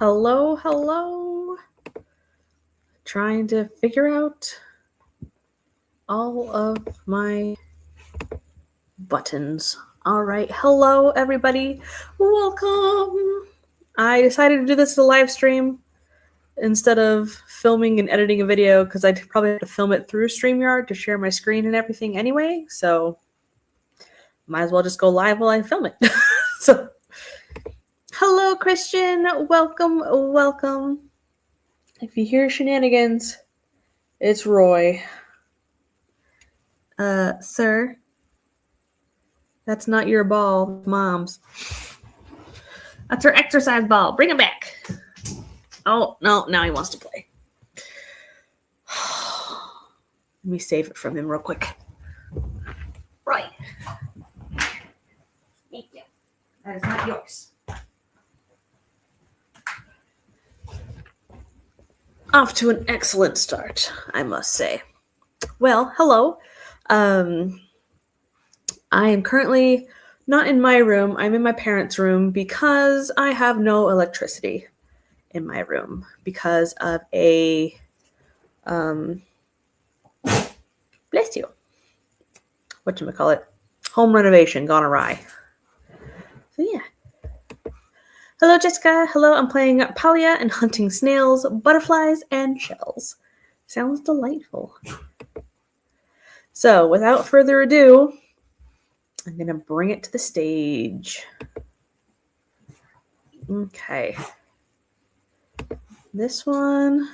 Hello, hello. Trying to figure out all of my buttons. All right, hello everybody. Welcome. I decided to do this as a live stream instead of filming and editing a video because I'd probably have to film it through StreamYard to share my screen and everything anyway. So might as well just go live while I film it. So hello, Christian. Welcome, welcome. If you hear shenanigans, it's Roy. Sir, that's not your ball, Mom's. That's her exercise ball. Bring it back. Oh, no, now he wants to play. Let me save it from him real quick. Right. Thank you. That is not yours. Off to an excellent start, I must say. Well, hello. I am currently not in my room. I'm in my parents' room because I have no electricity in my room because of a, bless you, whatchamacallit, home renovation gone awry. So yeah. Hello, Jessica. Hello, I'm playing Palia and hunting snails, butterflies, and shells. Sounds delightful. So, without further ado, I'm going to bring it to the stage. Okay. This one,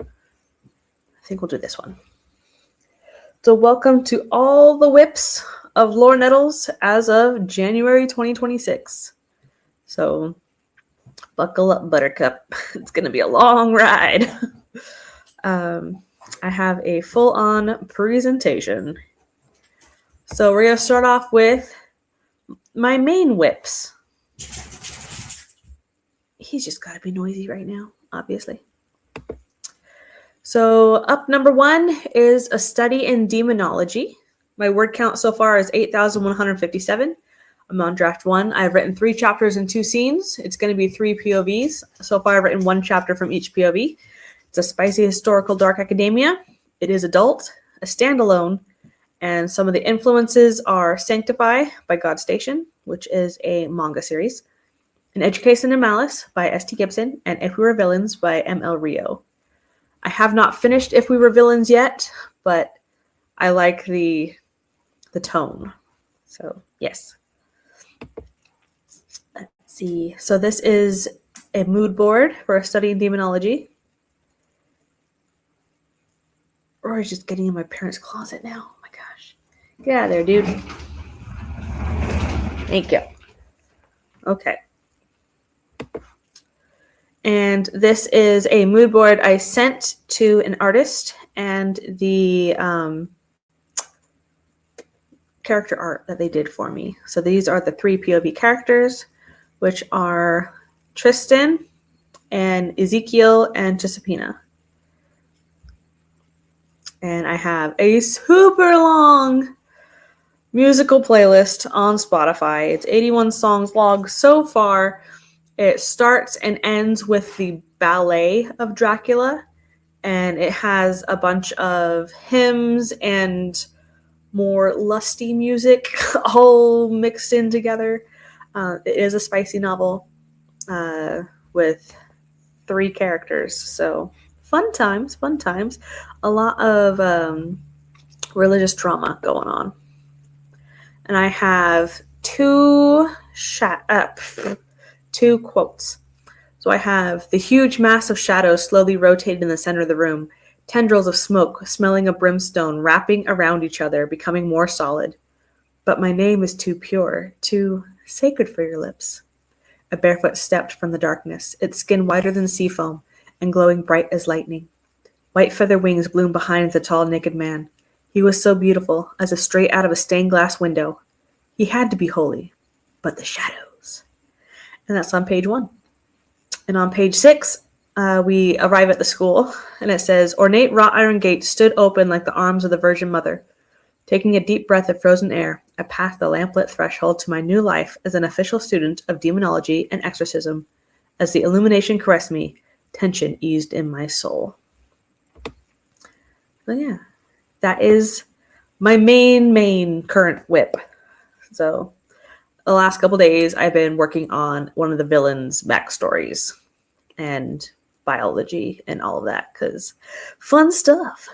I think we'll do this one. So, welcome to all the whips of Lore Nettles as of January 2026. So, buckle up, Buttercup. It's going to be a long ride. I have a full-on presentation. So we're going to start off with my main whips. He's just got to be noisy right now, obviously. So up number 1 is a study in demonology. My word count so far is 8,157. I'm on draft 1. I've written 3 chapters and 2 scenes. It's going to be 3 POVs. So far I've written 1 chapter from each POV. It's a spicy historical dark academia. It is adult, a standalone, and some of the influences are Sanctify by God Station, which is a manga series, An Education in Malice by S.T. Gibson, and If We Were Villains by M.L. Rio. I have not finished If We Were Villains yet, but I like the tone. So, yes. Let's see. So this is a mood board for a study in demonology. Rory's just getting in my parents' closet now. Oh my gosh. Get out of there, dude. Thank you. Okay. And this is a mood board I sent to an artist and the character art that they did for me. So these are the 3 POV characters, which are Tristan and Ezekiel and Jessipina. And I have a super long musical playlist on Spotify. It's 81 songs long so far. It starts and ends with the ballet of Dracula, and it has a bunch of hymns and more lusty music all mixed in together. It is a spicy novel with 3 characters, so fun times. A lot of religious drama going on. And I have 2 quotes. So I have the huge mass of shadows slowly rotated in the center of the room, tendrils of smoke smelling of brimstone wrapping around each other, becoming more solid. But my name is too pure, too sacred for your lips. A barefoot stepped from the darkness, its skin whiter than sea foam and glowing bright as lightning. White feather wings bloomed behind the tall, naked man. He was so beautiful, as if straight out of a stained glass window. He had to be holy, but the shadows. And that's on page 1. And on page 6, we arrive at the school, and it says, ornate wrought iron gates stood open like the arms of the Virgin Mother. Taking a deep breath of frozen air, I passed the lamplit threshold to my new life as an official student of demonology and exorcism, As the illumination caressed me, tension eased in my soul. So yeah, that is my main current whip. So the last couple days, I've been working on one of the villains' backstories and biology and all of that, because fun stuff.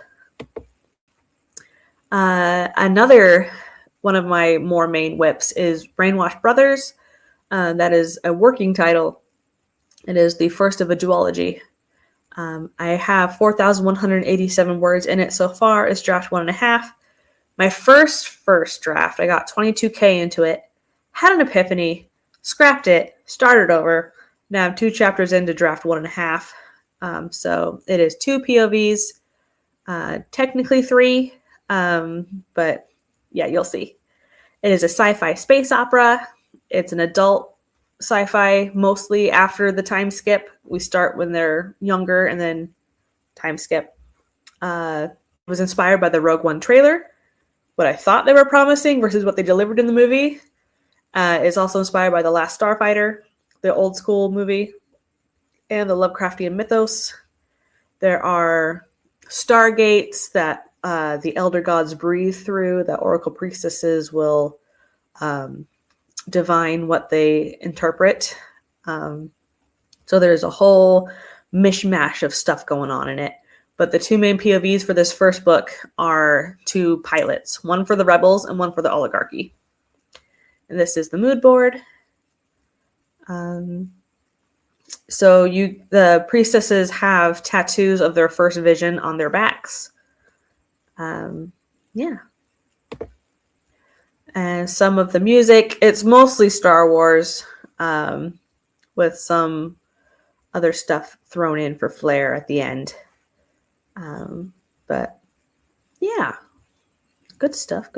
Another one of my more main whips is Brainwashed Brothers. That is a working title. It is the first of a duology. I have 4,187 words in it so far. It's draft 1.5. My first draft, I got 22K into it, had an epiphany, scrapped it, started over. Now I'm 2 chapters into draft 1.5. So it is 2 POVs, technically 3, but yeah, you'll see. It is a sci-fi space opera. It's an adult sci-fi, mostly after the time skip. We start when they're younger and then time skip. It was inspired by the Rogue One trailer. What I thought they were promising versus what they delivered in the movie is also inspired by The Last Starfighter, the old school movie, and the Lovecraftian mythos. There are stargates that the elder gods breathe through, that oracle priestesses will divine what they interpret. So there's a whole mishmash of stuff going on in it. But the 2 main POVs for this first book are 2 pilots, one for the rebels and one for the oligarchy. And this is the mood board. So the priestesses have tattoos of their first vision on their backs. Yeah. And some of the music, it's mostly Star Wars, with some other stuff thrown in for flair at the end. But yeah, good stuff.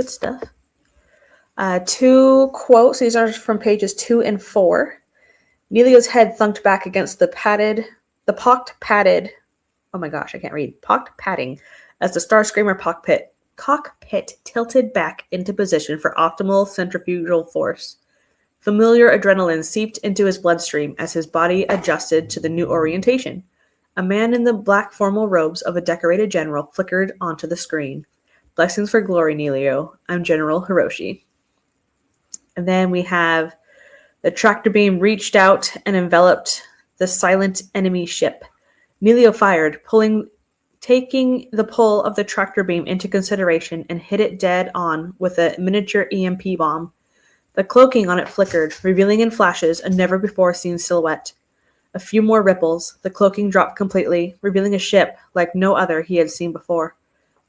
2 quotes. These are from pages 2 and 4. Nelio's head thunked back against the pocked padding as the Starscreamer cockpit tilted back into position for optimal centrifugal force. Familiar adrenaline seeped into his bloodstream as his body adjusted to the new orientation. A man in the black formal robes of a decorated general flickered onto the screen. Blessings for glory, Nelio. I'm General Hiroshi. And then we have the tractor beam reached out and enveloped the silent enemy ship. Nelio fired, taking the pull of the tractor beam into consideration, and hit it dead on with a miniature EMP bomb. The cloaking on it flickered, revealing in flashes a never-before-seen silhouette. A few more ripples, the cloaking dropped completely, revealing a ship like no other he had seen before.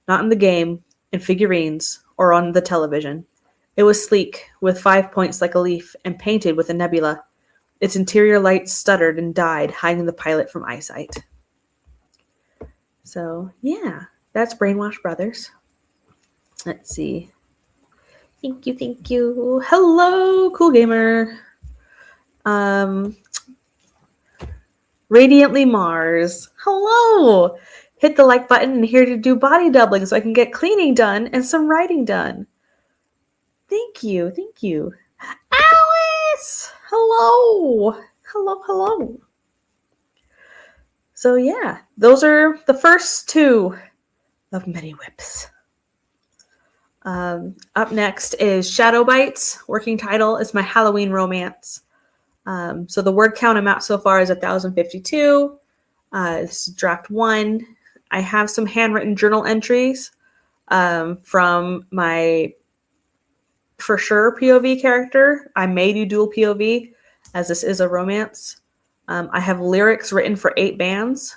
Not in the game, in figurines, or on the television. It was sleek, with 5 points like a leaf, and painted with a nebula. Its interior lights stuttered and died, hiding the pilot from eyesight. So, yeah, that's Brainwashed Brothers. Let's see. Thank you. Hello, Cool Gamer. Radiantly Mars. Hello. Hit the like button and here to do body doubling so I can get cleaning done and some writing done. Thank you. Alice. Hello. So yeah, those are the first 2 of many whips. Up next is Shadow Bites. Working title is my Halloween romance. So the word count I'm at so far is 1,052. This is draft 1. I have some handwritten journal entries from my for sure POV character. I may do dual POV as this is a romance. I have lyrics written for 8 bands.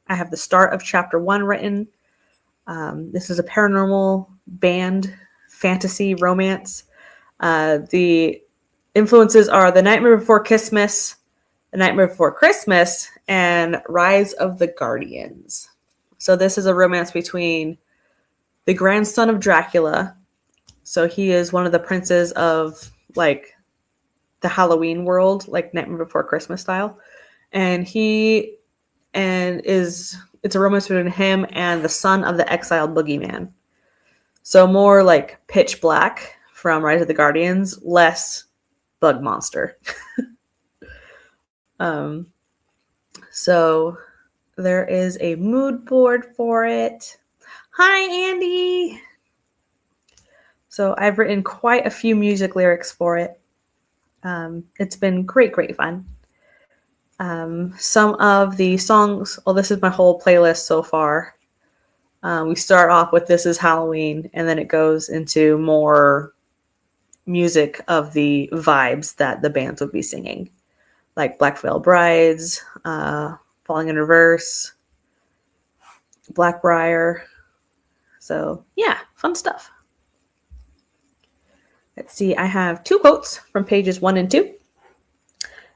I have the start of chapter 1 written. This is a paranormal band fantasy romance. The influences are The Nightmare Before Christmas, The Nightmare Before Christmas, and Rise of the Guardians. So this is a romance between the grandson of Dracula. So he is one of the princes of like the Halloween world, like Nightmare Before Christmas style. And it's a romance between him and the son of the exiled boogeyman. So more like Pitch Black from Rise of the Guardians, less Bug Monster. So there is a mood board for it. Hi, Andy! So I've written quite a few music lyrics for it. It's been great fun. Some of the songs, well, this is my whole playlist so far. We start off with This Is Halloween, and then it goes into more music of the vibes that the bands would be singing, like Black Veil Brides, Falling in Reverse, Blackbriar. So, yeah, fun stuff. Let's see, I have 2 quotes from pages 1 and 2.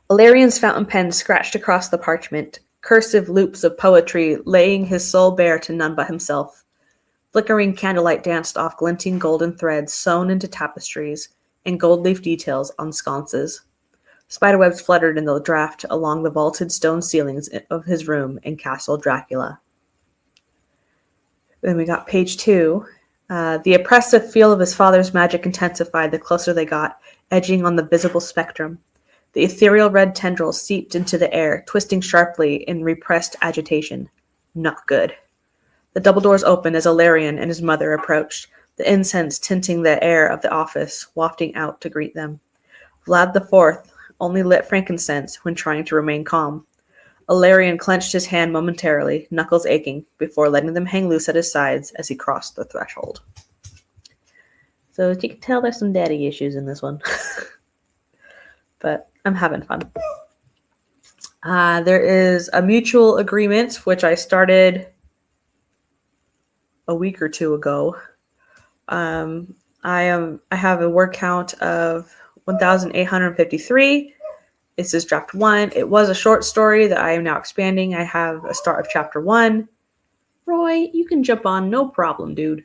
Ilarian's fountain pen scratched across the parchment, cursive loops of poetry laying his soul bare to none but himself. Flickering candlelight danced off glinting golden threads sewn into tapestries and gold leaf details on sconces. Spiderwebs fluttered in the draught along the vaulted stone ceilings of his room in Castle Dracula. Then we got page 2. The oppressive feel of his father's magic intensified the closer they got, edging on the visible spectrum. The ethereal red tendrils seeped into the air, twisting sharply in repressed agitation. Not good. The double doors opened as Ilarion and his mother approached, the incense tinting the air of the office, wafting out to greet them. Vlad IV only lit frankincense when trying to remain calm. Ilarion clenched his hand momentarily, knuckles aching, before letting them hang loose at his sides as he crossed the threshold. So as you can tell, there's some daddy issues in this one. But I'm having fun. There is a mutual agreement, which I started a week or 2 ago. I have a word count of 1,853. This is draft 1. It was a short story that I am now expanding. I have a start of chapter 1. Roy, you can jump on, no problem, dude.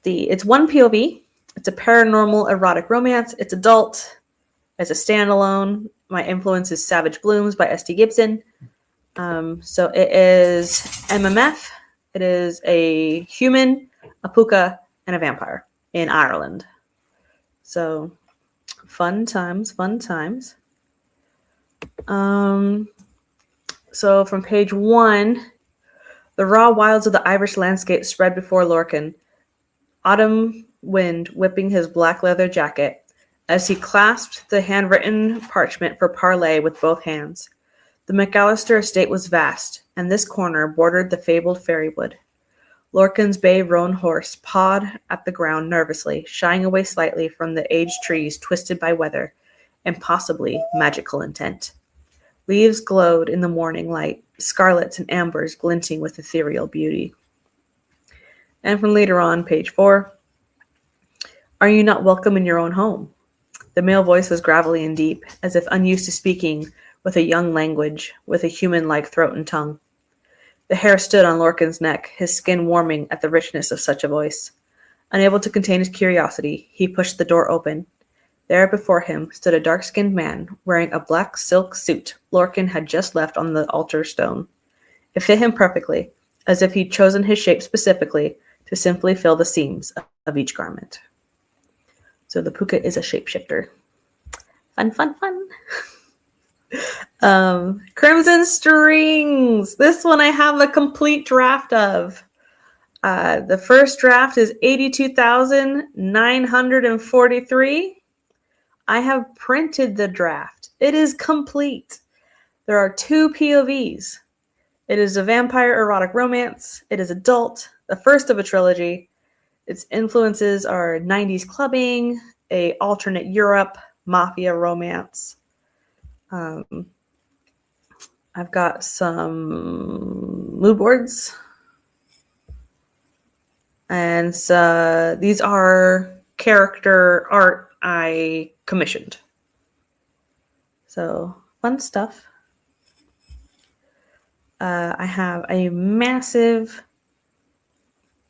It's 1 POV. It's a paranormal erotic romance. It's adult. As a standalone. My influence is Savage Blooms by S.T. Gibson. So it is MMF. It is a human, a puka, and a vampire in Ireland. So fun times. So from page 1, the raw wilds of the Irish landscape spread before Lorcan. Autumn wind whipping his black leather jacket as he clasped the handwritten parchment for parley with both hands. The McAllister estate was vast, and this corner bordered the fabled fairywood. Lorcan's bay roan horse pawed at the ground nervously, shying away slightly from the aged trees twisted by weather and possibly magical intent. Leaves glowed in the morning light, scarlets and ambers glinting with ethereal beauty. And from later on, page 4, are you not welcome in your own home? The male voice was gravelly and deep, as if unused to speaking with a young language, with a human-like throat and tongue. The hair stood on Lorcan's neck, his skin warming at the richness of such a voice. Unable to contain his curiosity, he pushed the door open. There before him stood a dark-skinned man, wearing a black silk suit Lorcan had just left on the altar stone. It fit him perfectly, as if he'd chosen his shape specifically to simply fill the seams of each garment. So the puka is a shapeshifter. Fun. Crimson Strings. This one I have a complete draft of. The first draft is 82,943. I have printed the draft. It is complete. There are 2 POVs. It is a vampire erotic romance. It is adult, the first of a trilogy. Its influences are 90s clubbing, a alternate Europe, mafia romance. I've got some mood boards. And these are character art I commissioned. So, fun stuff. I have a massive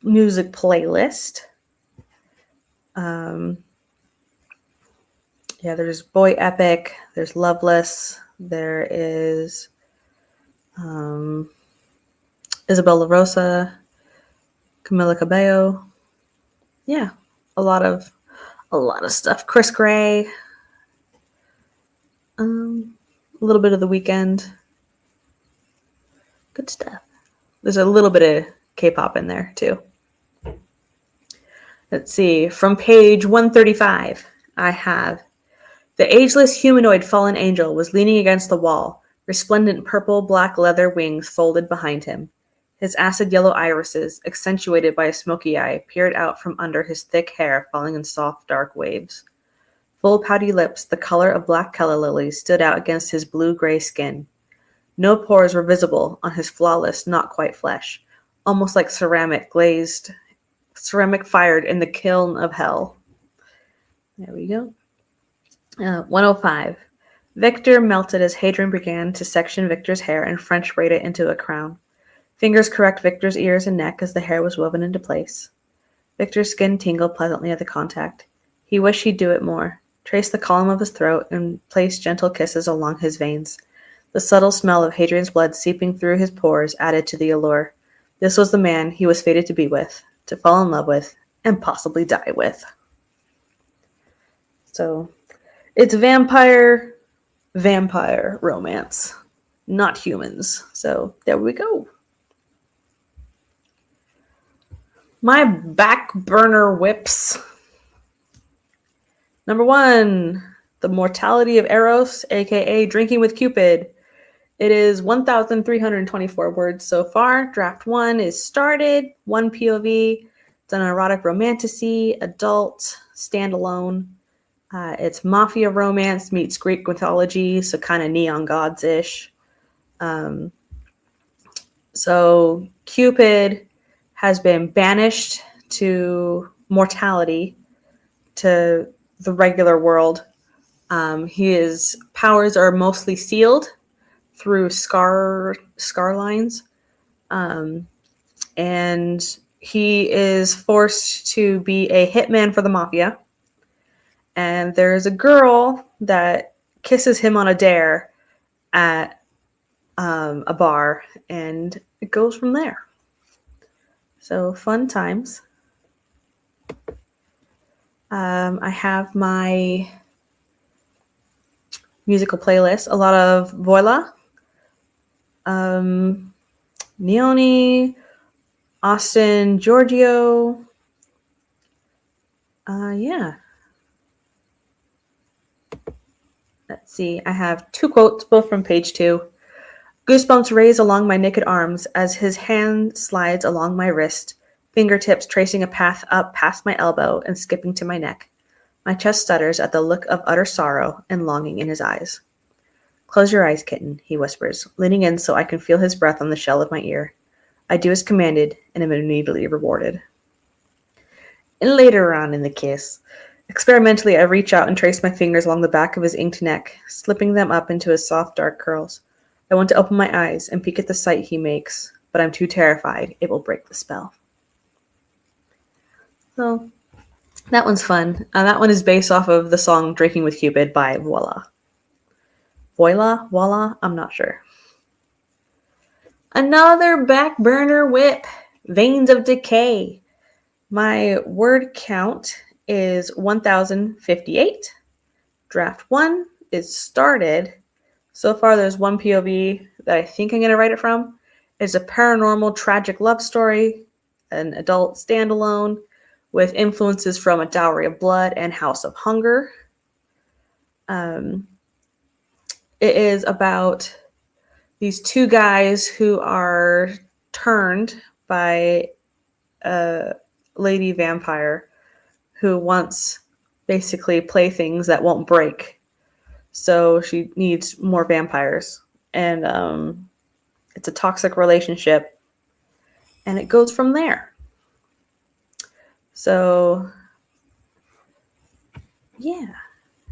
music playlist. There's Boy Epic, there's Loveless, there is Isabel La Rosa, Camila Cabello. Yeah, a lot of stuff. Chris Gray. A little bit of The Weeknd. Good stuff. There's a little bit of K-pop in there, too. Let's see. From page 135, I have the ageless humanoid fallen angel was leaning against the wall, resplendent purple-black leather wings folded behind him. His acid yellow irises, accentuated by a smoky eye, peered out from under his thick hair falling in soft, dark waves. Full pouty lips, the color of black calla lilies, stood out against his blue-gray skin. No pores were visible on his flawless, not-quite flesh, almost like ceramic fired in the kiln of hell. There we go. 105. Victor melted as Hadrian began to section Victor's hair and French braid it into a crown. Fingers caressed Victor's ears and neck as the hair was woven into place. Victor's skin tingled pleasantly at the contact. He wished he'd do it more, trace the column of his throat, and place gentle kisses along his veins. The subtle smell of Hadrian's blood seeping through his pores added to the allure. This was the man he was fated to be with, to fall in love with, and possibly die with. So, it's vampire romance, not humans. So, there we go. My back burner whips. Number 1, The Mortality of Eros, aka Drinking with Cupid. It is 1,324 words so far. Draft 1 is started, 1 POV. It's an erotic romantasy, adult, standalone. It's mafia romance meets Greek mythology, so kind of neon gods-ish. So Cupid has been banished to mortality, to the regular world. His powers are mostly sealed through scar lines, and he is forced to be a hitman for the mafia. And there's a girl that kisses him on a dare at a bar, and it goes from there. So fun times. I have my musical playlist. A lot of Voila, Neone, Austin, Giorgio. Yeah. Let's see. I have 2 quotes, both from page 2. Goosebumps raise along my naked arms as his hand slides along my wrist, fingertips tracing a path up past my elbow and skipping to my neck. My chest stutters at the look of utter sorrow and longing in his eyes. Close your eyes, kitten, he whispers, leaning in so I can feel his breath on the shell of my ear. I do as commanded and am immediately rewarded. And later on in the kiss, experimentally I reach out and trace my fingers along the back of his inked neck, slipping them up into his soft, dark curls. I want to open my eyes and peek at the sight he makes, but I'm too terrified it will break the spell. So, that one's fun. That one is based off of the song Drinking with Cupid by Voila. Voila? I'm not sure. Another back burner whip. Veins of Decay. My word count is 1,058. Draft 1 is started. So far, there's 1 POV that I think I'm going to write it from. It's a paranormal tragic love story, an adult standalone with influences from A Dowry of Blood and House of Hunger. It is about these 2 guys who are turned by a lady vampire who wants basically playthings that won't break. So she needs more vampires. And it's a toxic relationship. And it goes from there. So, yeah.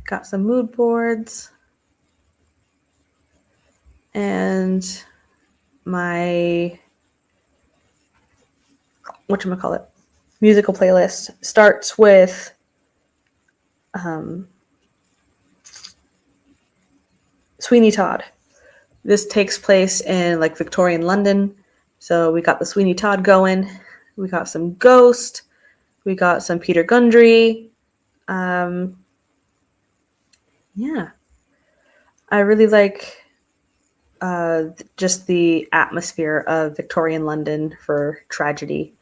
Got some mood boards. And my, musical playlist starts with Sweeney Todd. This takes place in like Victorian London. So we got the Sweeney Todd going. We got some Ghost. We got some Peter Gundry. Yeah. I really like just the atmosphere of Victorian London for tragedy.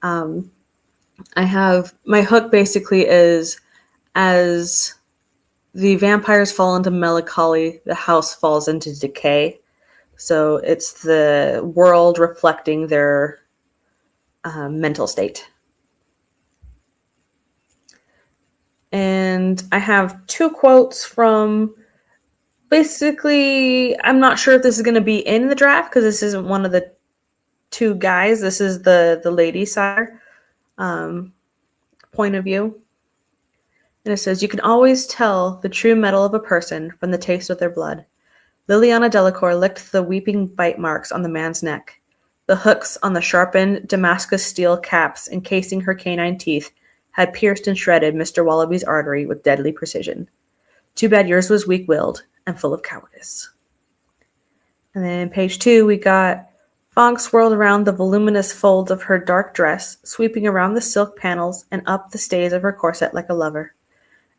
I have my hook basically is as the vampires fall into melancholy, the house falls into decay. So it's the world reflecting their mental state. And I have two quotes from basically, I'm not sure if this is going to be in the draft because this isn't one of the two guys. This is the lady side point of view. And it says, you can always tell the true mettle of a person from the taste of their blood. Liliana Delacour licked the weeping bite marks on the man's neck. The hooks on the sharpened Damascus steel caps encasing her canine teeth had pierced and shredded Mr. Wallaby's artery with deadly precision. Too bad yours was weak-willed and full of cowardice. And then page 2, we got fog swirled around the voluminous folds of her dark dress, sweeping around the silk panels and up the stays of her corset like a lover.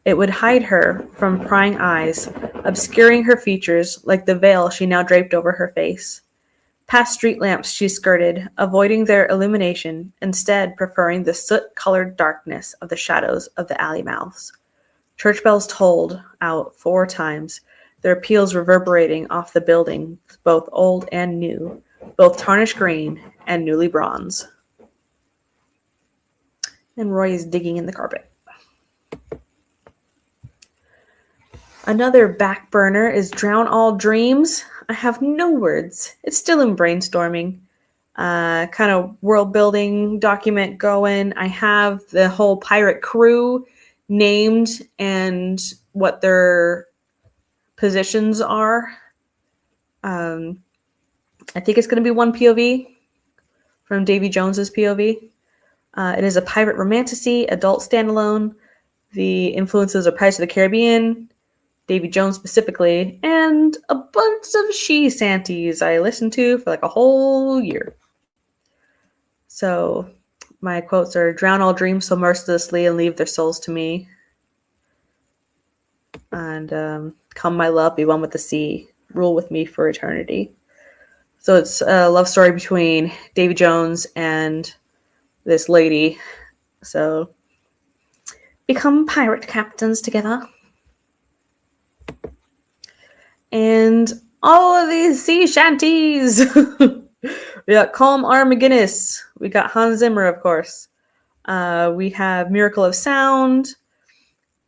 It would hide her from prying eyes, obscuring her features like the veil she now draped over her face. Past street lamps she skirted, avoiding their illumination, instead preferring the soot-colored darkness of the shadows of the alley mouths. Church bells tolled out 4 times, their peals reverberating off the buildings, both old and new, both tarnished green and newly bronze. And Roy is digging in the carpet. Another back burner is Drown All Dreams. I have no words. It's still in brainstorming. Kind of world building document going. I have the whole pirate crew named and what their positions are. I think it's going to be one POV from Davy Jones's POV. It is a pirate romantasy, adult standalone. The influences are Pirates of the Caribbean, Davy Jones specifically, and a bunch of she santies I listened to for like a whole year. So my quotes are, drown all dreams so mercilessly and leave their souls to me. And come my love, be one with the sea, rule with me for eternity. So it's a love story between Davy Jones and this lady. So become pirate captains together. And all of these sea shanties. We got Calm R. McGinnis. We got Hans Zimmer, of course. We have Miracle of Sound.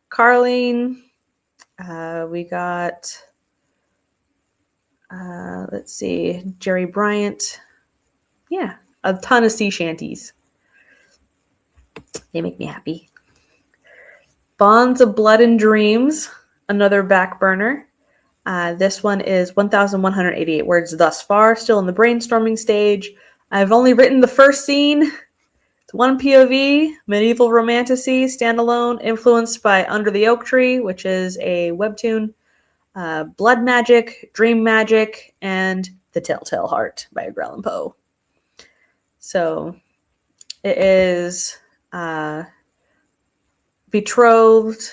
Carlene. We got, let's see, Jerry Bryant. Yeah, a ton of sea shanties. They make me happy. Bonds of Blood and Dreams. Another back burner. This one is 1,188 words thus far, still in the brainstorming stage. I've only written the first scene. It's one POV, medieval romantasy, standalone, influenced by Under the Oak Tree, which is a webtoon, Blood Magic, Dream Magic, and The Telltale Heart by Edgar Allan Poe. So it is betrothed,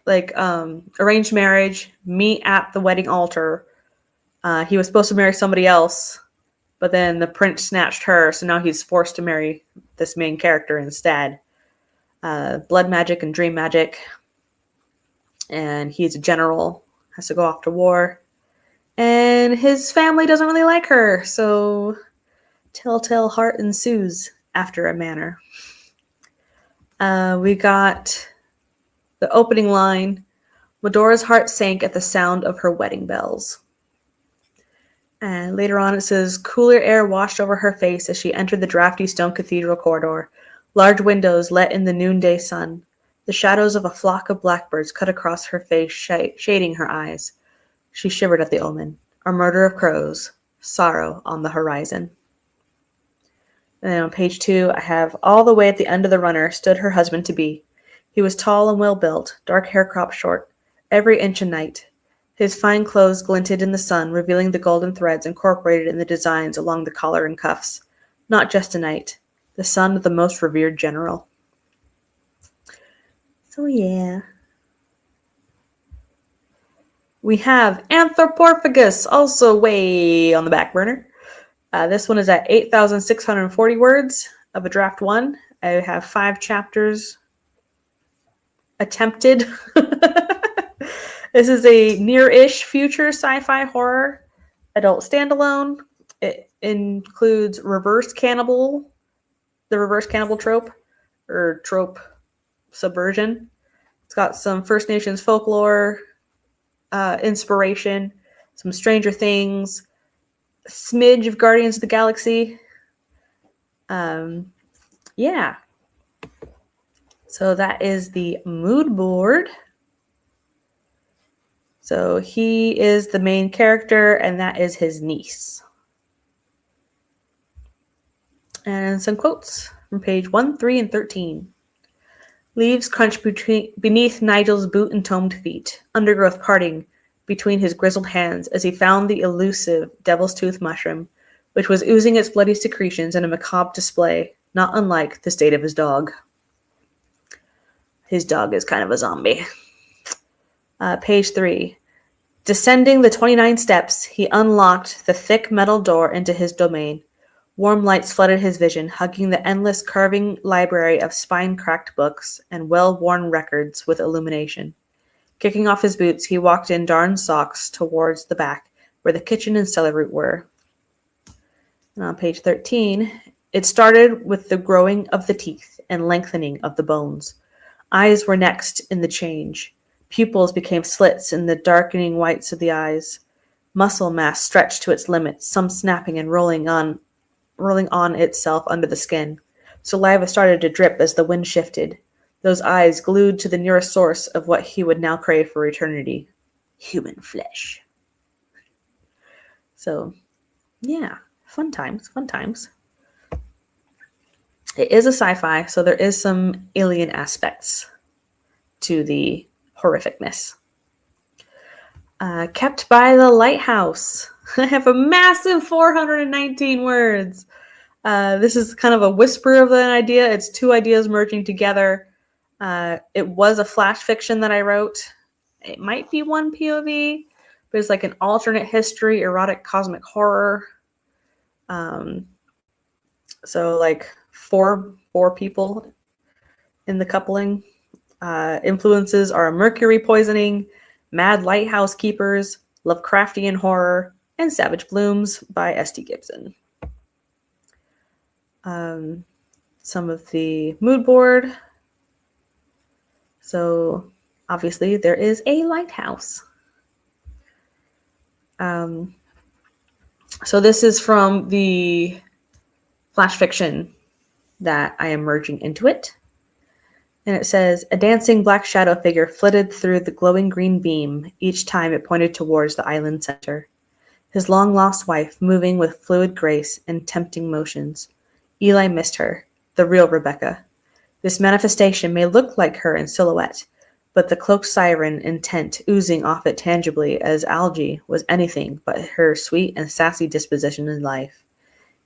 like arranged marriage, meet at the wedding altar. He was supposed to marry somebody else, but then the prince snatched her, so now he's forced to marry this main character instead. Blood magic and dream magic. And he's a general, has to go off to war. And his family doesn't really like her, so Telltale Heart ensues after a manner. We got the opening line, Medora's heart sank at the sound of her wedding bells. And later on it says, cooler air washed over her face as she entered the drafty stone cathedral corridor. Large windows let in the noonday sun. The shadows of a flock of blackbirds cut across her face, shading her eyes. She shivered at the omen. A murder of crows. Sorrow on the horizon. And then on page 2, I have, all the way at the end of the runner stood her husband-to-be. He was tall and well-built, dark hair cropped short, every inch a knight. His fine clothes glinted in the sun, revealing the golden threads incorporated in the designs along the collar and cuffs. Not just a knight, the son of the most revered general. So yeah. We have Anthropomorphagus, also way on the back burner. This one is at 8,640 words of a draft 1. I have 5 chapters attempted. This is a near-ish future sci-fi horror adult standalone. It includes the reverse cannibal trope, or trope subversion. It's got some First Nations folklore inspiration, some Stranger Things, a smidge of Guardians of the Galaxy. Yeah. So that is the mood board. So he is the main character, and that is his niece. And some quotes from page 1, 3, and 13. Leaves crunch beneath Nigel's boot-entombed feet, undergrowth parting between his grizzled hands as he found the elusive devil's tooth mushroom, which was oozing its bloody secretions in a macabre display, not unlike the state of his dog. His dog is kind of a zombie. Page 3. Descending the 29 steps, he unlocked the thick metal door into his domain. Warm lights flooded his vision, hugging the endless carving library of spine-cracked books and well-worn records with illumination. Kicking off his boots, he walked in darned socks towards the back, where the kitchen and cellar root were. And on page 13, it started with the growing of the teeth and lengthening of the bones. Eyes were next in the change. Pupils became slits in the darkening whites of the eyes. Muscle mass stretched to its limits, some snapping and rolling on itself under the skin. Saliva started to drip as the wind shifted, those eyes glued to the nearest source of what he would now crave for eternity. Human flesh. So, yeah, fun times. It is a sci-fi, so there is some alien aspects to the horrificness. Kept by the lighthouse. I have a massive 419 words. This is kind of a whisper of an idea. It's 2 ideas merging together. It was a flash fiction that I wrote. It might be 1 POV, but it's like an alternate history, erotic cosmic horror. So like four people in the coupling. Influences are Mercury poisoning, Mad Lighthouse Keepers, Lovecraftian horror, and Savage Blooms by S.T. Gibson. Some of the mood board. So obviously there is a lighthouse. So this is from the flash fiction that I am merging into it. And it says, a dancing black shadow figure flitted through the glowing green beam each time it pointed towards the island center. His long-lost wife moving with fluid grace and tempting motions. Eli missed her, the real Rebecca. This manifestation may look like her in silhouette, but the cloaked siren intent oozing off it tangibly as algae was anything but her sweet and sassy disposition in life.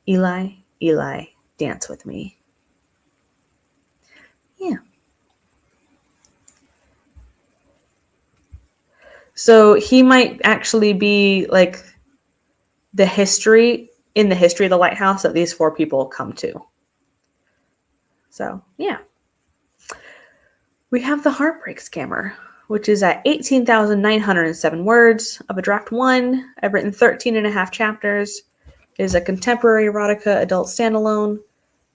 Eli, Eli, dance with me. Yeah. So he might actually be like the history of the lighthouse that these 4 people come to. So, yeah. We have the Heartbreak Scammer, which is at 18,907 words of a draft 1. I've written 13 and a half chapters. It is a contemporary erotica adult standalone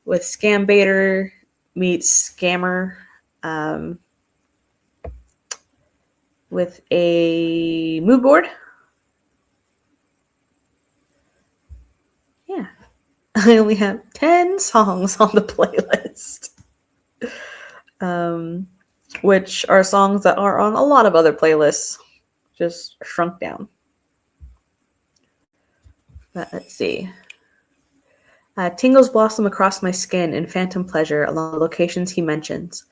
with scam baiter meets scammer. With a mood board. Yeah. I only have 10 songs on the playlist. Which are songs that are on a lot of other playlists. Just shrunk down. But let's see. Tingles blossom across my skin in phantom pleasure along the locations he mentions.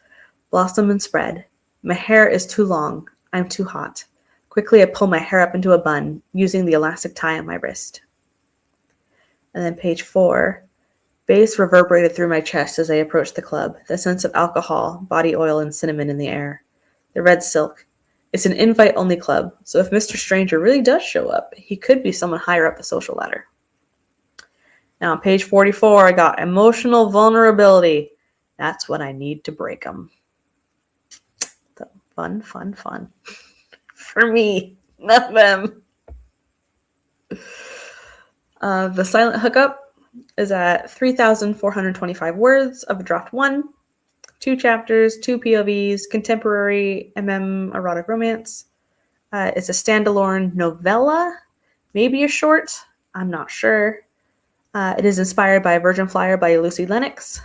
Blossom and spread. My hair is too long. I'm too hot. Quickly, I pull my hair up into a bun, using the elastic tie on my wrist. And then page 4. Bass reverberated through my chest as I approached the club, the sense of alcohol, body oil, and cinnamon in the air. The red silk. It's an invite-only club, so if Mr. Stranger really does show up, he could be someone higher up the social ladder. Now on page 44, I got emotional vulnerability. That's what I need to break them. So fun. For me, not them. The silent hookup is at 3,425 words of draft 1. 2 chapters, 2 POVs, contemporary erotic romance. It's a standalone novella, maybe a short. I'm not sure. It is inspired by Virgin Flyer by Lucy Lennox.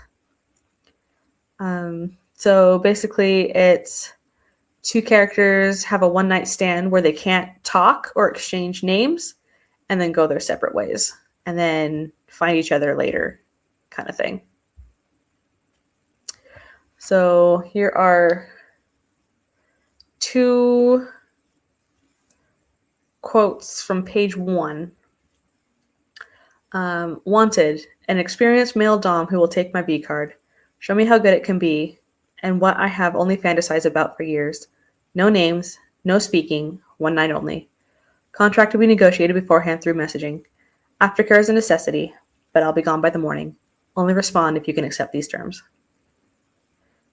So basically, it's 2 characters have a one-night stand where they can't talk or exchange names, and then go their separate ways, and then find each other later, kind of thing. So here are 2 quotes from page 1. Wanted, an experienced male dom who will take my V card. Show me how good it can be, and what I have only fantasized about for years. No names, no speaking, one night only. Contract to be negotiated beforehand through messaging. Aftercare is a necessity, but I'll be gone by the morning. Only respond if you can accept these terms.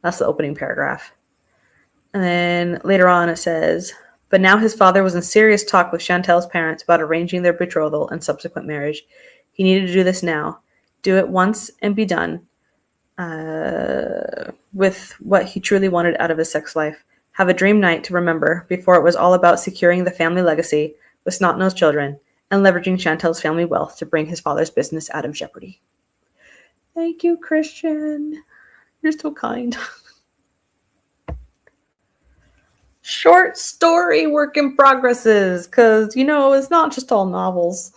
That's the opening paragraph. And then later on it says, but now his father was in serious talk with Chantel's parents about arranging their betrothal and subsequent marriage. He needed to do this now. Do it once and be done with what he truly wanted out of his sex life. Have a dream night to remember before it was all about securing the family legacy with snot-nosed children and leveraging Chantel's family wealth to bring his father's business out of jeopardy. Thank you, Christian. You're so kind. Short story work in progresses, because, it's not just all novels.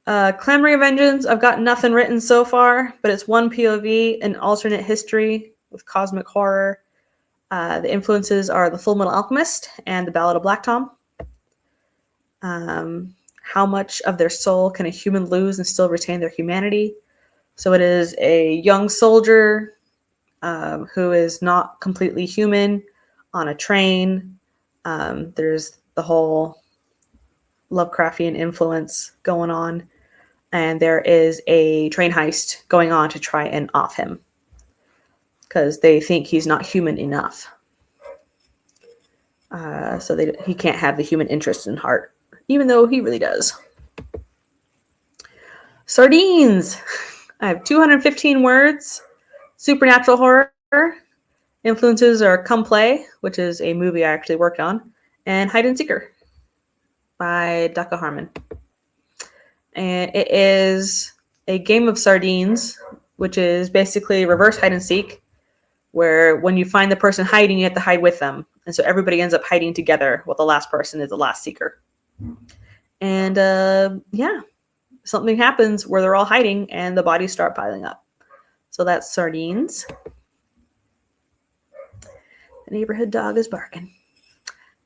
Clamoring of Vengeance, I've got nothing written so far, but it's 1 POV, an alternate history with cosmic horror. The influences are The Full Metal Alchemist and The Ballad of Black Tom. How much of their soul can a human lose and still retain their humanity? So it is a young soldier who is not completely human on a train. There's the whole Lovecraftian influence going on. And there is a train heist going on to try and off him, because they think he's not human enough. So he can't have the human interest in heart, even though he really does. Sardines! I have 215 words. Supernatural horror. Influences are Come Play, which is a movie I actually worked on, and Hide and Seeker by Daka Harmon. And it is a game of sardines, which is basically reverse hide and seek, where when you find the person hiding, you have to hide with them. And so everybody ends up hiding together, while the last person is the last seeker. And something happens where they're all hiding and the bodies start piling up. So that's Sardines. The neighborhood dog is barking.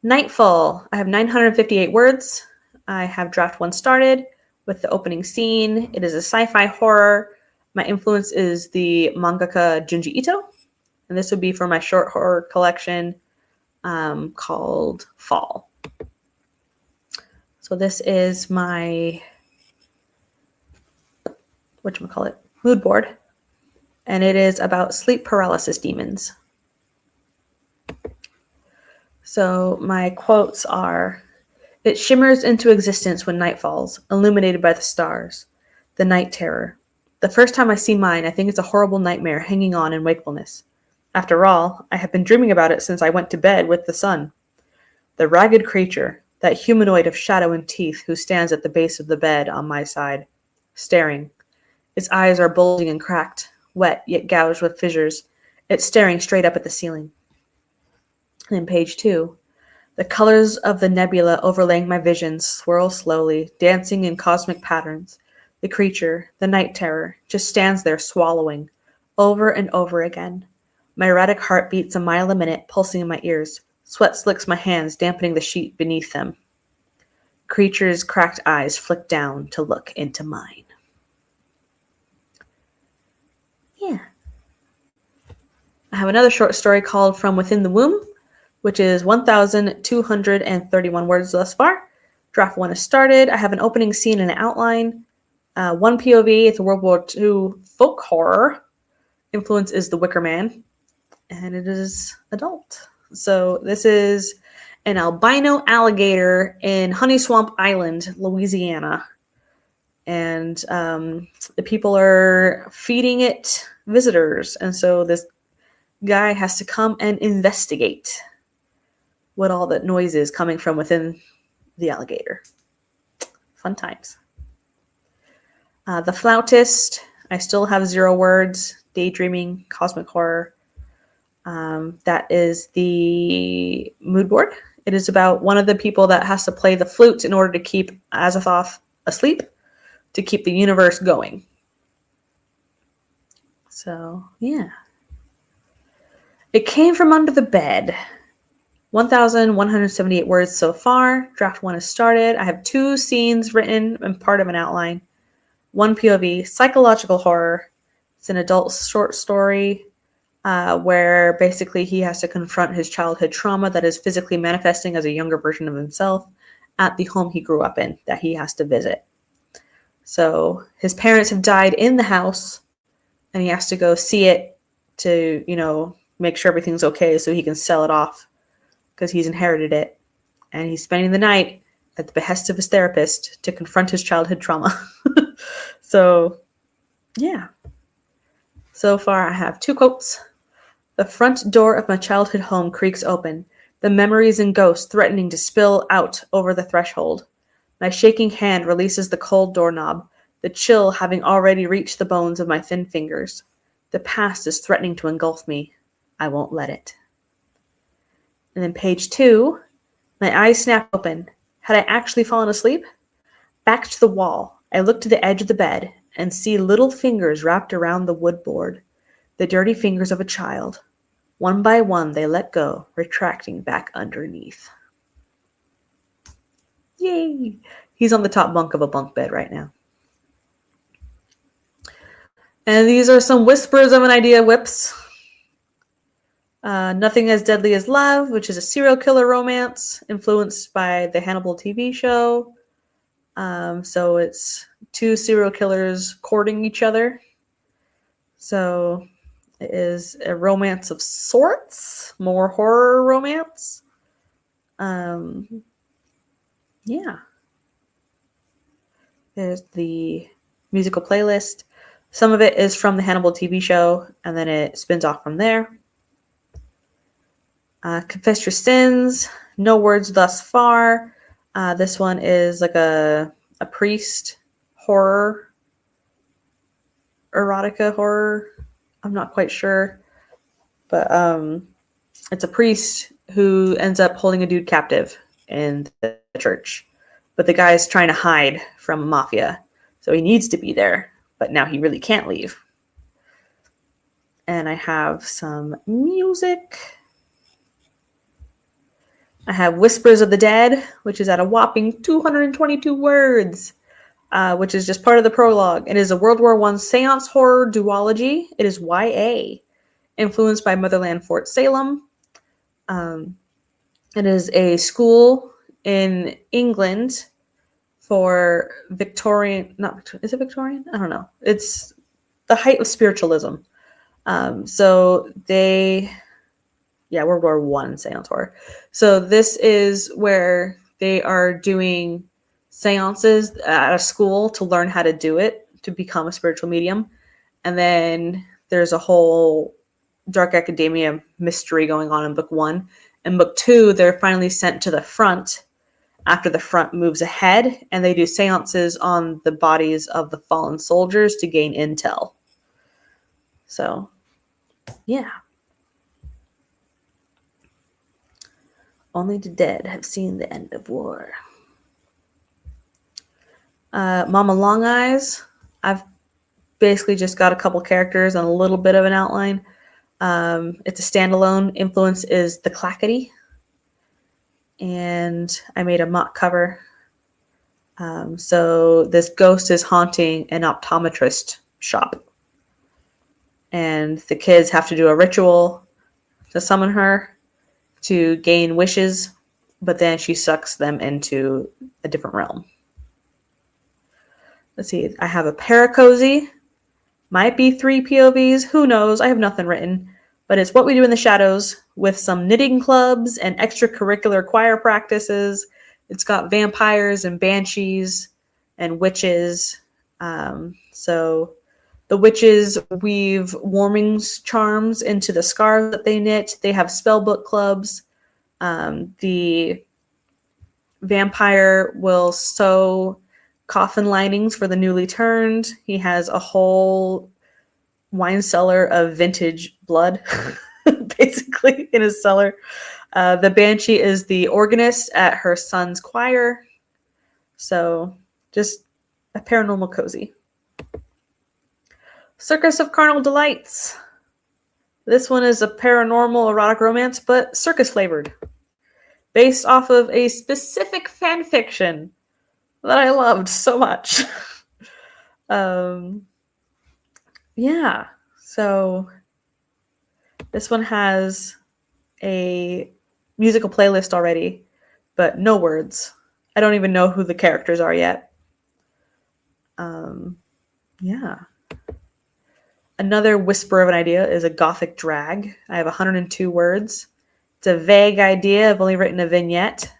Nightfall. I have 958 words. I have draft 1 started with the opening scene. It is a sci-fi horror. My influence is the mangaka Junji Ito. And this would be for my short horror collection called Fall. So this is my, mood board. And it is about sleep paralysis demons. So my quotes are, it shimmers into existence when night falls, illuminated by the stars. The night terror. The first time I see mine, I think it's a horrible nightmare hanging on in wakefulness. After all, I have been dreaming about it since I went to bed with the sun. The ragged creature, that humanoid of shadow and teeth who stands at the base of the bed on my side, staring. Its eyes are bulging and cracked, wet yet gouged with fissures. It's staring straight up at the ceiling. And in page 2, the colors of the nebula overlaying my visions swirl slowly, dancing in cosmic patterns. The creature, the night terror, just stands there swallowing, over and over again. My erratic heart beats a mile a minute, pulsing in my ears. Sweat slicks my hands, dampening the sheet beneath them. Creature's cracked eyes flick down to look into mine. Yeah. I have another short story called From Within the Womb. which is 1,231 words thus far. Draft 1 is started. I have an opening scene and an outline. One POV, it's a World War II folk horror. Influence is The Wicker Man, and it is adult. So this is an albino alligator in Honey Swamp Island, Louisiana. And the people are feeding it visitors. And so this guy has to come and investigate what all that noise is coming from within the alligator. Fun times. The Flautist, I still have 0 words. Daydreaming, cosmic horror. That is the mood board. It is about one of the people that has to play the flute in order to keep Azathoth asleep, to keep the universe going. So, yeah. It came from under the bed. 1,178 words so far. Draft 1 is started. I have 2 scenes written and part of an outline. 1 POV, psychological horror. It's an adult short story where basically he has to confront his childhood trauma that is physically manifesting as a younger version of himself at the home he grew up in that he has to visit. So his parents have died in the house, and he has to go see it to, make sure everything's okay so he can sell it off because he's inherited it. And he's spending the night at the behest of his therapist to confront his childhood trauma. So, yeah. So far, I have 2 quotes. The front door of my childhood home creaks open, the memories and ghosts threatening to spill out over the threshold. My shaking hand releases the cold doorknob, the chill having already reached the bones of my thin fingers. The past is threatening to engulf me. I won't let it. And then page 2, my eyes snap open. Had I actually fallen asleep? Back to the wall, I look to the edge of the bed and see little fingers wrapped around the wood board, the dirty fingers of a child. One by one, they let go, retracting back underneath. Yay! He's on the top bunk of a bunk bed right now. And these are some whispers of an idea whips. Nothing as Deadly as Love, which is a serial killer romance influenced by the Hannibal TV show. So it's 2 serial killers courting each other. So it is a romance of sorts, more horror romance. Yeah. There's the musical playlist. Some of it is from the Hannibal TV show, and then it spins off from there. Confess Your Sins. No words thus far. This one is like a priest horror, erotica horror. I'm not quite sure, but it's a priest who ends up holding a dude captive in the church, but the guy is trying to hide from mafia, so he needs to be there, but now he really can't leave. And I have some music. I have Whispers of the Dead, which is at a whopping 222 words, which is just part of the prologue. It is a World War I seance horror duology. It is YA, influenced by Motherland Fort Salem. It is a school in England for Victorian, is it Victorian? I don't know. It's the height of spiritualism. World War I seance horror. So this is where they are doing seances at a school to learn how to do it, to become a spiritual medium. And then there's a whole dark academia mystery going on in book 1. In book 2, they're finally sent to the front after the front moves ahead, and they do seances on the bodies of the fallen soldiers to gain intel. So, yeah. Only the dead have seen the end of war. Mama Long Eyes. I've basically just got a couple characters and a little bit of an outline. It's a standalone. Influence is The Clackety. And I made a mock cover. So this ghost is haunting an optometrist shop. And the kids have to do a ritual to summon her. to gain wishes, but then she sucks them into a different realm. Let's see. I have a paracozy. Might be 3 POVs. Who knows? I have nothing written. But it's what we do in the shadows with some knitting clubs and extracurricular choir practices. It's got vampires and banshees and witches. So the witches weave warming charms into the scarves that they knit. They have spellbook clubs. The vampire will sew coffin linings for the newly turned. He has a whole wine cellar of vintage blood, basically, in his cellar. The banshee is the organist at her son's choir. So just a paranormal cozy. Circus of Carnal Delights. This one is a paranormal erotic romance, but circus flavored. Based off of a specific fan fiction that I loved so much. Yeah, so this one has a musical playlist already, but no words. I don't even know who the characters are yet. Yeah. Another whisper of an idea is a gothic drag. I have 102 words. It's a vague idea. I've only written a vignette.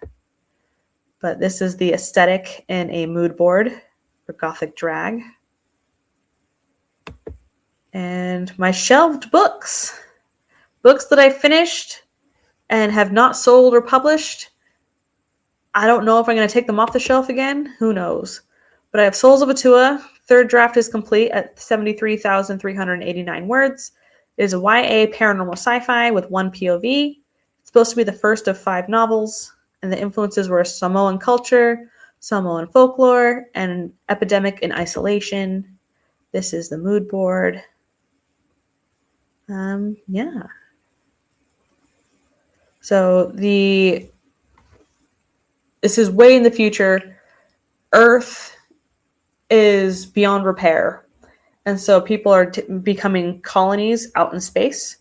But this is the aesthetic in a mood board for gothic drag. And my shelved books. Books that I finished and have not sold or published. I don't know if I'm going to take them off the shelf again. Who knows? But I have Souls of Atua. Third draft is complete at 73,389 words. It is a YA paranormal sci-fi with 1 POV. It's supposed to be the first of 5 novels. And the influences were Samoan culture, Samoan folklore, and an epidemic in isolation. This is the mood board. Yeah. So this is way in the future. Earth is beyond repair. And so people are becoming colonies out in space.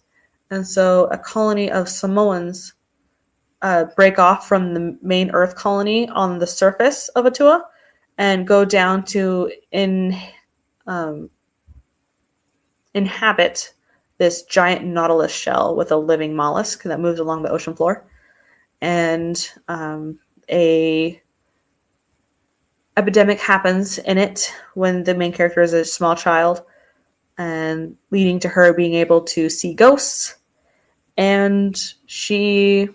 And so a colony of Samoans break off from the main Earth colony on the surface of Atua and go down to inhabit this giant nautilus shell with a living mollusk that moves along the ocean floor. And a epidemic happens in it when the main character is a small child, and leading to her being able to see ghosts. And she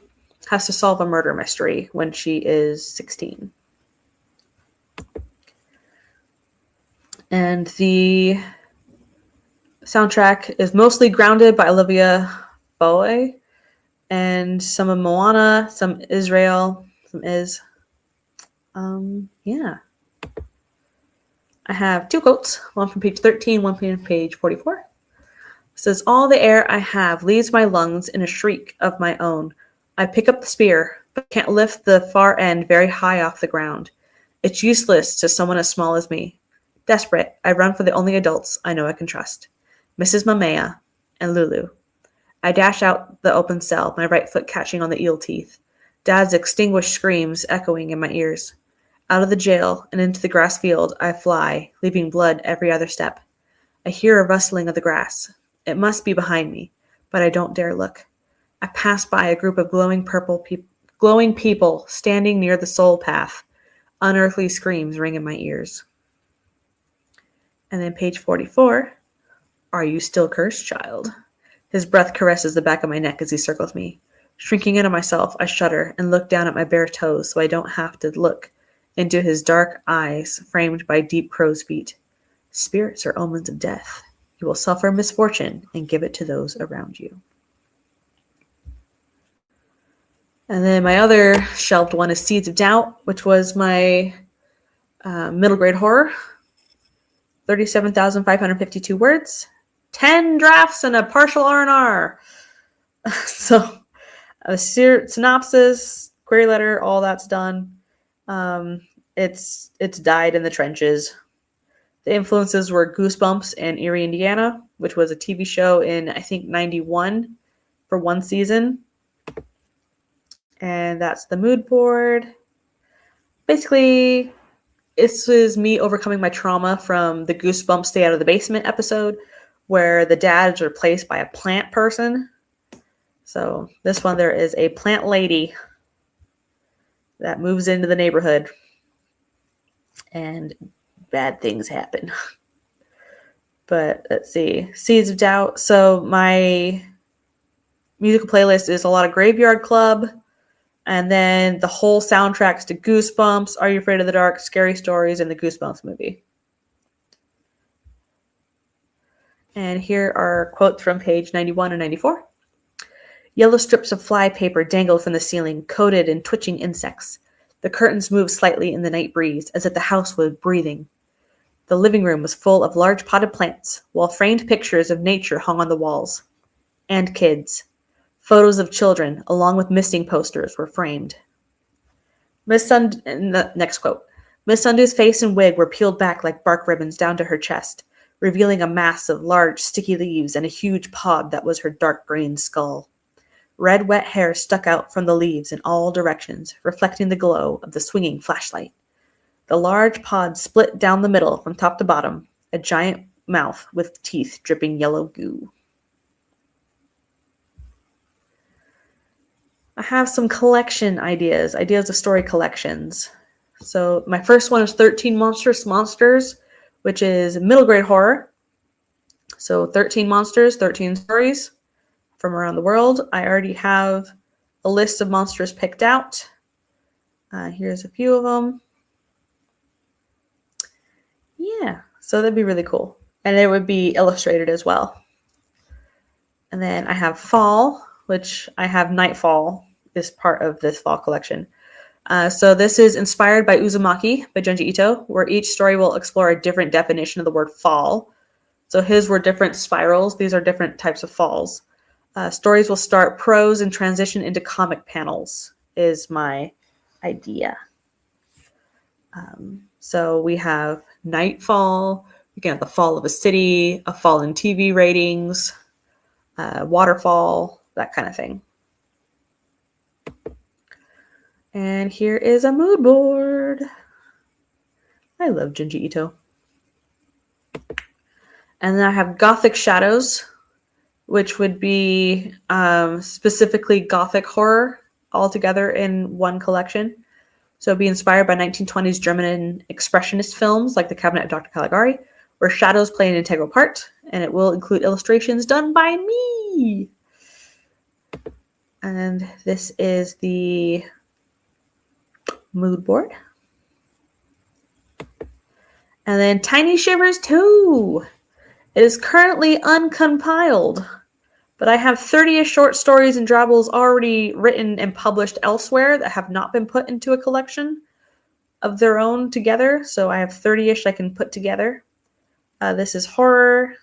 has to solve a murder mystery when she is 16. And the soundtrack is mostly Grounded by Olivia Bowie, and some of Moana, some Israel, some Is. Yeah. I have 2 quotes, one from page 13, one from page 44. It says, "All the air I have leaves my lungs in a shriek of my own. I pick up the spear, but can't lift the far end very high off the ground. It's useless to someone as small as me. Desperate, I run for the only adults I know I can trust. Mrs. Mamea and Lulu. I dash out the open cell, my right foot catching on the eel teeth. Dad's extinguished screams echoing in my ears. Out of the jail and into the grass field I fly, leaving blood every other step. I hear a rustling of the grass. It must be behind me, but I don't dare look. I pass by a group of glowing people standing near the soul path. Unearthly screams ring in my ears." And then page 44. "Are you still cursed, child?" His breath caresses the back of my neck as he circles me. Shrinking into myself, I shudder and look down at my bare toes so I don't have to look into his dark eyes framed by deep crow's feet. "Spirits are omens of death. You will suffer misfortune and give it to those around you." And then my other shelved one is Seeds of Doubt, which was my middle grade horror. 37,552 words. 10 drafts and a partial R&R. So a synopsis, query letter, all that's done. It's died in the trenches. The influences were Goosebumps and Erie, Indiana, which was a TV show in, I think, 91 for 1 season. And that's the mood board. Basically, this is me overcoming my trauma from the Goosebumps Stay Out of the Basement episode, where the dad is replaced by a plant person. So this one, there is a plant lady that moves into the neighborhood, and bad things happen. But let's see. Seeds of Doubt. So my musical playlist is a lot of Graveyard Club, and then the whole soundtracks to Goosebumps, Are You Afraid of the Dark, Scary Stories, and the Goosebumps movie. And here are quotes from page 91 and 94. Yellow strips of fly paper dangled from the ceiling, coated in twitching insects. The curtains moved slightly in the night breeze, as if the house was breathing. The living room was full of large potted plants, while framed pictures of nature hung on the walls. And kids. Photos of children, along with missing posters, were framed. Next quote. Miss Sunday's face and wig were peeled back like bark ribbons down to her chest, revealing a mass of large, sticky leaves and a huge pod that was her dark green skull. Red, wet hair stuck out from the leaves in all directions, reflecting the glow of the swinging flashlight. The large pod split down the middle from top to bottom, a giant mouth with teeth dripping yellow goo. I have some collection ideas of story collections. So my first one is 13 Monsters, which is middle grade horror. So 13 monsters, 13 stories from around the world. I already have a list of monsters picked out. Here's a few of them. Yeah, so that'd be really cool. And it would be illustrated as well. And then I have Fall, which I have Nightfall is part of this fall collection. So this is inspired by Uzumaki by Junji Ito, where each story will explore a different definition of the word fall. So his were different spirals. These are different types of falls. Stories will start prose and transition into comic panels is my idea. So we have Nightfall, again, the fall of a city, a fall in TV ratings, waterfall, that kind of thing. And here is a mood board. I love Junji Ito. And then I have Gothic Shadows, which would be specifically Gothic horror all together in one collection. So it'd be inspired by 1920s German expressionist films like The Cabinet of Dr. Caligari, where shadows play an integral part, and it will include illustrations done by me. And this is the mood board. And then Tiny Shivers 2. It is currently uncompiled, but I have 30-ish short stories and drabbles already written and published elsewhere that have not been put into a collection of their own together. So I have 30-ish I can put together. This is horror.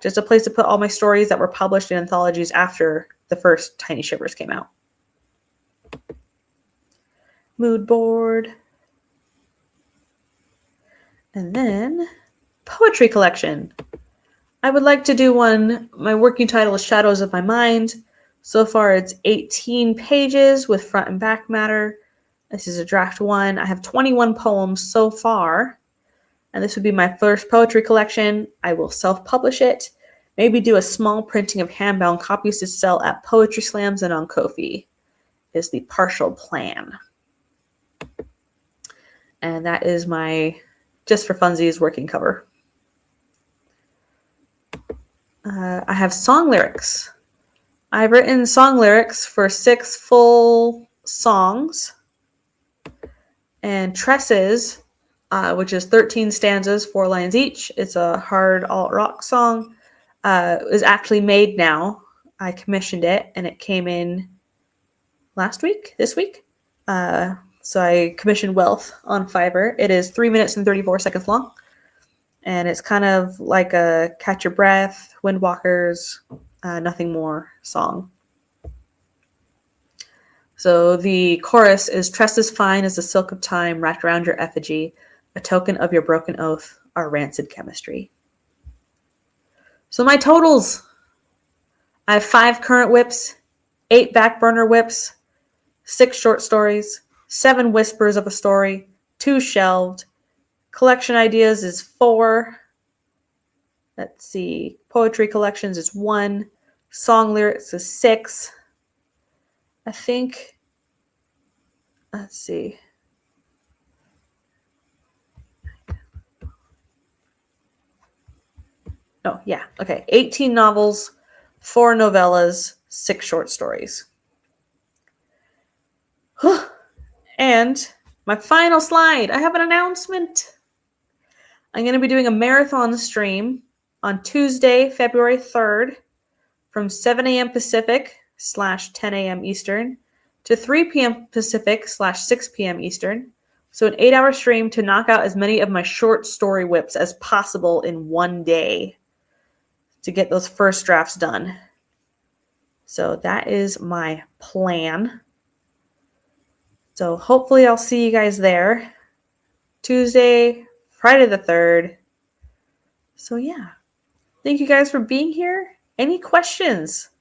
Just a place to put all my stories that were published in anthologies after the first Tiny Shivers came out. Mood board. And then poetry collection. I would like to do one. My working title is Shadows of My Mind. So far it's 18 pages with front and back matter. This is a draft one. I have 21 poems so far. And this would be my first poetry collection. I will self-publish it. Maybe do a small printing of hand-bound copies to sell at poetry slams and on Ko-fi is the partial plan. And that is my Just for Funsies working cover. I have song lyrics. I've written song lyrics for 6 full songs. And Tresses, which is 13 stanzas, 4 lines each. It's a hard alt-rock song. Is actually made now. I commissioned it, and it came in this week. So I commissioned Wealth on Fiverr. It is 3 minutes and 34 seconds long. And it's kind of like a Catch Your Breath, Windwalkers, Nothing More song. So the chorus is, Tresses fine as the silk of time wrapped around your effigy, a token of your broken oath, our rancid chemistry. So my totals. I have 5 current whips, 8 back burner whips, 6 short stories, 7 whispers of a story, 2 shelved. Collection ideas is 4. Let's see. Poetry collections is 1. Song lyrics is 6. I think, let's see. Oh, yeah. Okay. 18 novels, 4 novellas, 6 short stories. And my final slide. I have an announcement. I'm going to be doing a marathon stream on Tuesday, February 3rd from 7 a.m. Pacific / 10 a.m. Eastern to 3 p.m. Pacific / 6 p.m. Eastern. So an 8-hour stream to knock out as many of my short story whips as possible in one day to get those first drafts done. So that is my plan. So hopefully I'll see you guys there. Tuesday, Friday the 3rd. So yeah. Thank you guys for being here. Any questions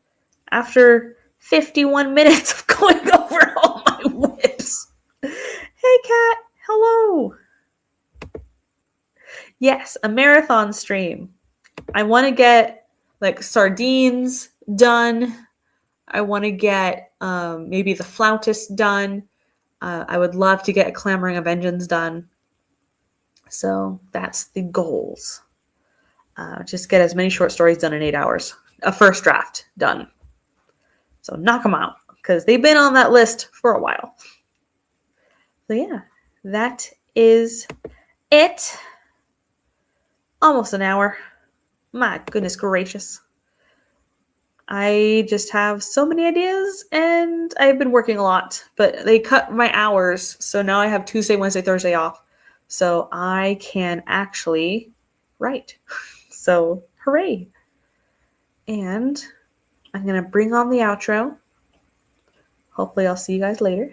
after 51 minutes of going over all my whips? Hey, Kat. Hello. Yes, a marathon stream. I want to get like sardines done. I want to get maybe the flautist done. I would love to get a clamoring of engines done. So that's the goals. Just get as many short stories done in 8 hours. A first draft done. So knock them out because they've been on that list for a while. So yeah, that is it. Almost an hour. My goodness gracious. I just have so many ideas and I've been working a lot, but they cut my hours. So now I have Tuesday, Wednesday, Thursday off. So I can actually write. So hooray. And I'm going to bring on the outro. Hopefully I'll see you guys later.